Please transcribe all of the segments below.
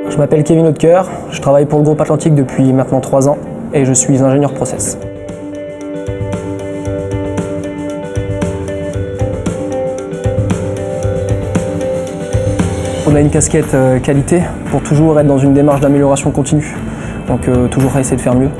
Je m'appelle Kevin Haudecoeur, je travaille pour le groupe Atlantique depuis maintenant 3 ans et je suis ingénieur process. On a une casquette qualité pour toujours être dans une démarche d'amélioration continue. Donc toujours essayer de faire mieux,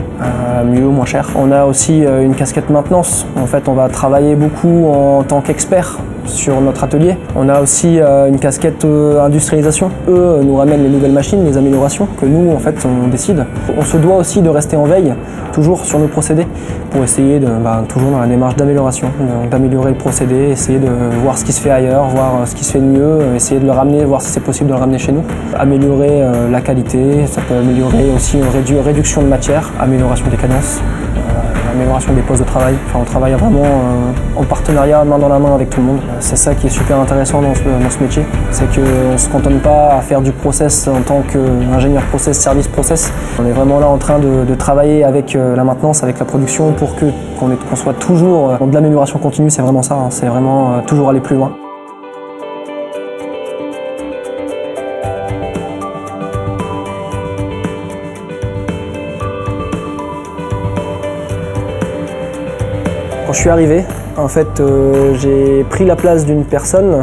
mieux, moins cher. On a aussi une casquette maintenance. En fait, on va travailler beaucoup en tant qu'expert sur notre atelier. On a aussi une casquette industrialisation. Eux nous ramènent les nouvelles machines, les améliorations que nous, en fait, on décide. On se doit aussi de rester en veille, toujours sur nos procédés, pour essayer de, toujours dans la démarche d'amélioration, d'améliorer le procédé, essayer de voir ce qui se fait ailleurs, voir ce qui se fait de mieux, essayer de le ramener, voir si c'est possible de le ramener chez nous. Améliorer la qualité, ça peut améliorer aussi une réduction de matière, amélioration des cadences, amélioration des postes de travail. Enfin, on travaille vraiment en partenariat, main dans la main avec tout le monde. C'est ça qui est super intéressant dans ce métier, c'est qu'on ne se cantonne pas à faire du process en tant qu'ingénieur process, service process. On est vraiment là en train de travailler avec la maintenance, avec la production pour qu'on soit toujours dans de l'amélioration continue. C'est vraiment ça, c'est vraiment toujours aller plus loin. Quand je suis arrivé, en fait, j'ai pris la place d'une personne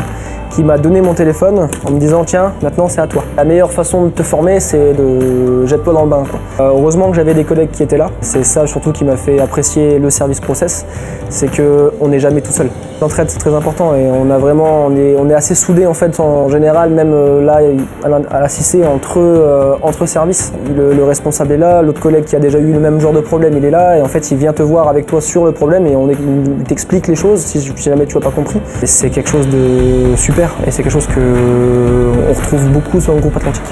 qui m'a donné mon téléphone en me disant « Tiens, maintenant c'est à toi ». La meilleure façon de te former, c'est de jette-toi dans le bain, quoi. Heureusement que j'avais des collègues qui étaient là. C'est ça surtout qui m'a fait apprécier le service process, c'est qu'on n'est jamais tout seul. L'entraide, c'est très important et on est assez soudés en fait en général, même là à la CIC entre services. Le responsable est là, l'autre collègue qui a déjà eu le même genre de problème, il est là et en fait il vient te voir avec toi sur le problème et il t'explique les choses si jamais tu n'as pas compris. C'est quelque chose de super et c'est quelque chose qu'on retrouve beaucoup sur le groupe Atlantique.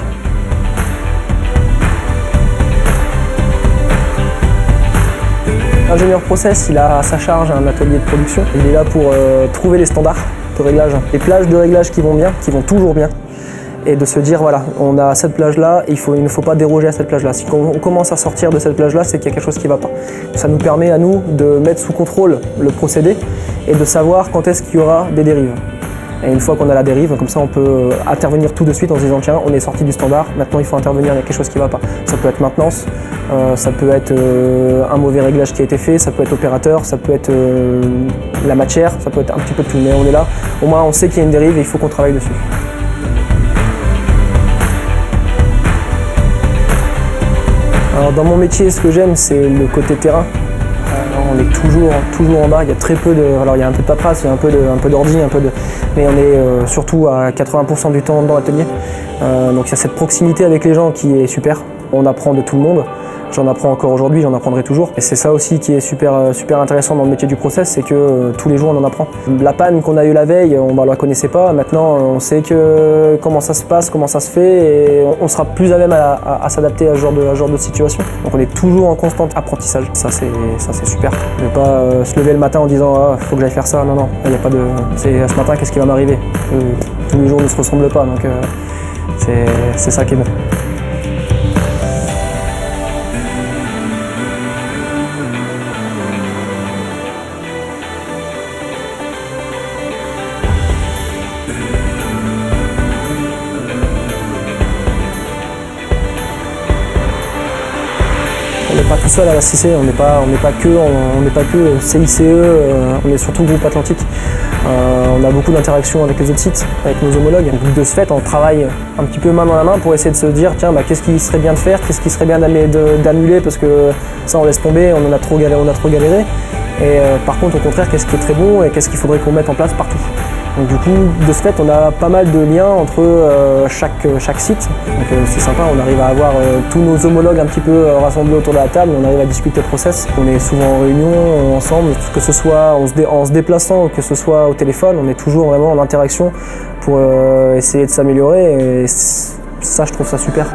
L'ingénieur process, il a à sa charge un atelier de production. Il est là pour trouver les standards de réglage, les plages de réglage qui vont bien, qui vont toujours bien. Et de se dire, voilà, on a cette plage-là, il ne faut pas déroger à cette plage-là. Si on commence à sortir de cette plage-là, c'est qu'il y a quelque chose qui ne va pas. Ça nous permet à nous de mettre sous contrôle le procédé et de savoir quand est-ce qu'il y aura des dérives. Et une fois qu'on a la dérive, comme ça on peut intervenir tout de suite en se disant tiens, on est sorti du standard, maintenant il faut intervenir, il y a quelque chose qui ne va pas. Ça peut être maintenance, ça peut être un mauvais réglage qui a été fait, ça peut être opérateur, ça peut être la matière, ça peut être un petit peu de tout. Mais on est là, au moins on sait qu'il y a une dérive et il faut qu'on travaille dessus. Alors dans mon métier, ce que j'aime, c'est le côté terrain. On est toujours en bas, il y a très peu de... Alors il y a un peu de paperasse, il y a un peu d'ordi, mais on est surtout à 80% du temps dans l'atelier. Donc il y a cette proximité avec les gens qui est super. On apprend de tout le monde. J'en apprends encore aujourd'hui, j'en apprendrai toujours. Et c'est ça aussi qui est super intéressant dans le métier du process, c'est que tous les jours on en apprend. La panne qu'on a eue la veille, on ne la connaissait pas. Maintenant on sait comment ça se passe, comment ça se fait et on sera plus à même à s'adapter à ce genre de situation. Donc on est toujours en constant apprentissage. Ça c'est super. Ne pas se lever le matin en disant ah, faut que j'aille faire ça. Non, il n'y a pas de... C'est ce matin qu'est-ce qui va m'arriver. Tous les jours ne se ressemblent pas, donc c'est ça qui est bon. On n'est pas tout seul à la CIC, on n'est pas que CICE, on est surtout groupe Atlantique. On a beaucoup d'interactions avec les autres sites, avec nos homologues. De ce fait, on travaille un petit peu main dans la main pour essayer de se dire tiens, qu'est-ce qui serait bien de faire, qu'est-ce qui serait bien d'annuler parce que ça on laisse tomber, on a trop galéré. Et par contre, au contraire, qu'est-ce qui est très bon et qu'est-ce qu'il faudrait qu'on mette en place partout. Donc du coup, de ce fait, on a pas mal de liens entre chaque site. Donc c'est sympa, on arrive à avoir tous nos homologues un petit peu rassemblés autour de la table, on arrive à discuter process. On est souvent en réunion, ensemble, que ce soit en se déplaçant ou que ce soit au téléphone, on est toujours vraiment en interaction pour essayer de s'améliorer et ça, je trouve ça super.